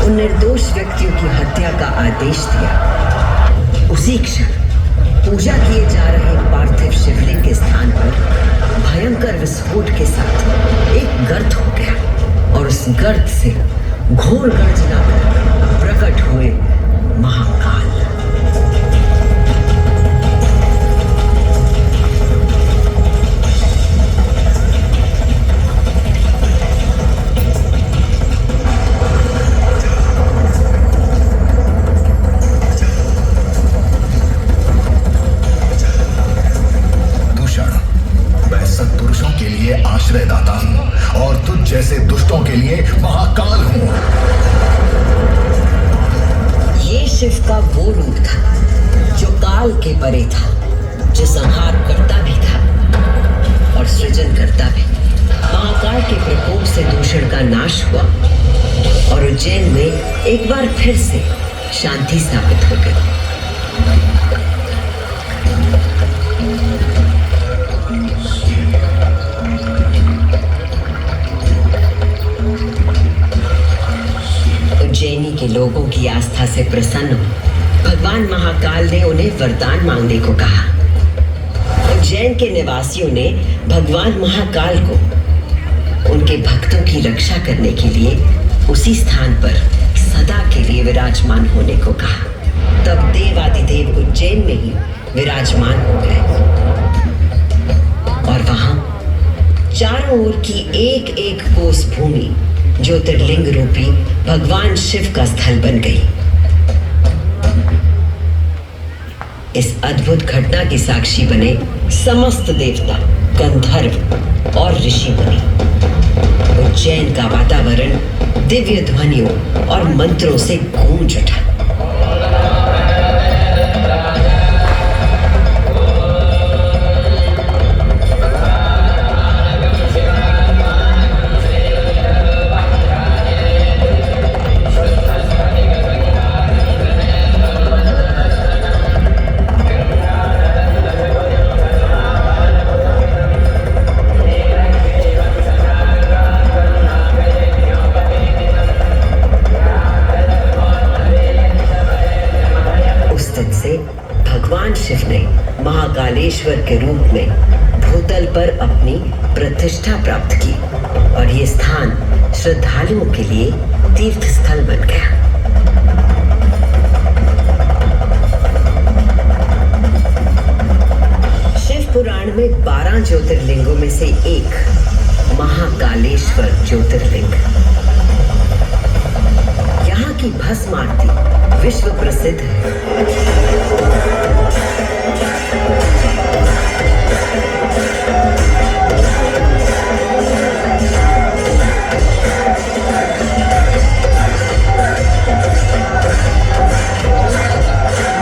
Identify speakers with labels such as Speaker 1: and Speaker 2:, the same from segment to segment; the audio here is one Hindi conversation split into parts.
Speaker 1: उन निर्दोष व्यक्तियों की हत्या का आदेश दिया, उसी क्षण पूजा किए जा रहे पार्थिव शिवलिंग के स्थान पर भयंकर विस्फोट के साथ एक गर्त हो गया और उस गर्त से घोर गर्जना कर प्रकट हुए महाकाल।
Speaker 2: आश्रयदाता हूं और तुझ जैसे दुष्टों के लिए महाकाल हूं।
Speaker 1: ये शिव का वो रूप था जो काल के परे था, जो संहार करता भी था और सृजन करता भी। महाकाल के प्रकोप से दूषण का नाश हुआ और उज्जैन में एक बार फिर से शांति स्थापित हो गई। उज्जैनी के लोगों की आस्था से प्रसन्न भगवान महाकाल ने उन्हें वरदान मांगने को कहा। उज्जैन के निवासियों ने भगवान महाकाल को उनके भक्तों की रक्षा करने के लिए उसी स्थान पर सदा के लिए विराजमान होने को कहा। तब देवादिदेव उज्जैन में ही विराजमान हो गए और वहां चारों ओर की एक एक कोस भूमि ज्योतिर्लिंग रूपी भगवान शिव का स्थल बन गई। इस अद्भुत घटना की साक्षी बने समस्त देवता, गंधर्व और ऋषि मुनि। उज्जैन का वातावरण दिव्य ध्वनियों और मंत्रों से गूंज उठा। भगवान शिव ने महाकालेश्वर के रूप में भूतल पर अपनी प्रतिष्ठा प्राप्त की और ये स्थान श्रद्धालुओं के लिए तीर्थ स्थल बन गया। शिव पुराण में 12 ज्योतिर्लिंगों में से एक महाकालेश्वर ज्योतिर्लिंग। यहाँ की भस्म आरती विश्व प्रसिद्ध है।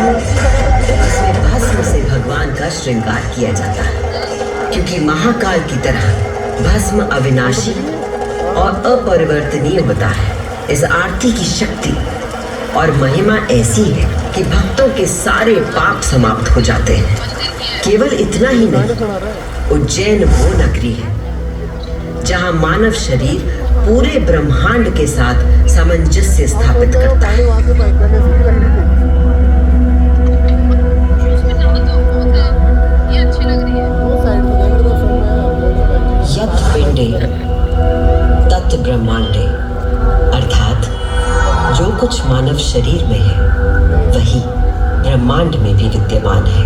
Speaker 1: इसमें भस्म से भगवान का श्रृंगार किया जाता है, क्योंकि महाकाल की तरह भस्म अविनाशी और अपरिवर्तनीय होता है। इस आरती की शक्ति और महिमा ऐसी है कि भक्तों के सारे पाप समाप्त हो जाते हैं। केवल इतना ही नहीं, उज्जैन वो नगरी है जहां मानव शरीर पूरे ब्रह्मांड के साथ सामंजस्य स्थापित करता है। यत् पिंडे तत् ब्रह्मांडे, अर्थात जो कुछ मानव शरीर में है वही ब्रह्मांड में भी विद्यमान है।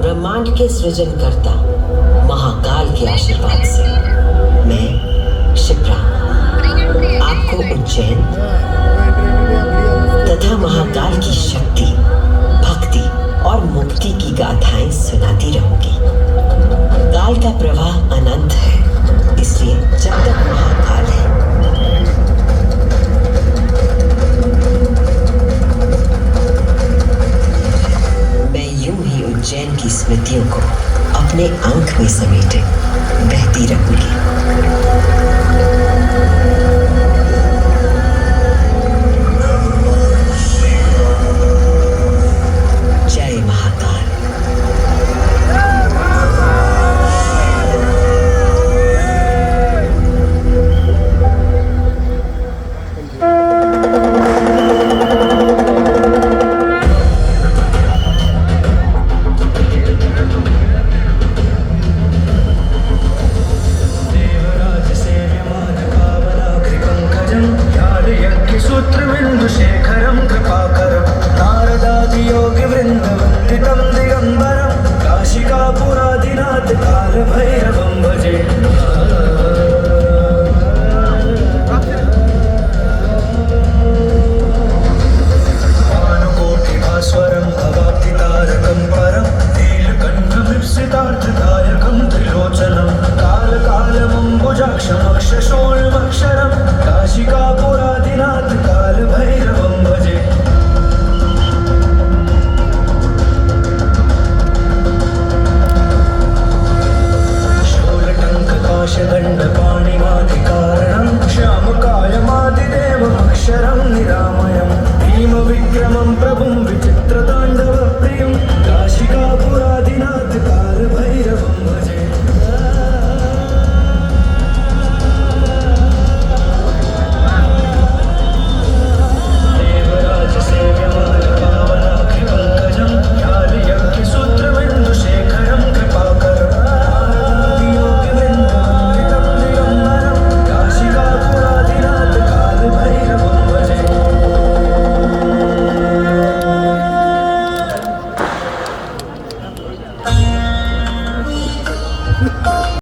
Speaker 1: ब्रह्मांड के सृजनकर्ता महाकाल के आशीर्वाद से मैं शिप्रा आपको उज्जैन तथा महाकाल की शक्ति, भक्ति और मुक्ति की गाथाएं सुनाती रहूंगी। काल का प्रवाह अनंत है, इसलिए जब तक महाकाल है मैं यूं ही उज्जैन की स्मृतियों को अपने आंख में समेटे बहती रहूंगी। जय महाकाल।
Speaker 3: नाथ काल भैरवं भजे। भानुकोटिभास्वरं भवाब्धितारकं परं नीलकण्ठमीप्सितार्थदायकं त्रिलोचनं कालकालमम्बुजाक्षमक्षशो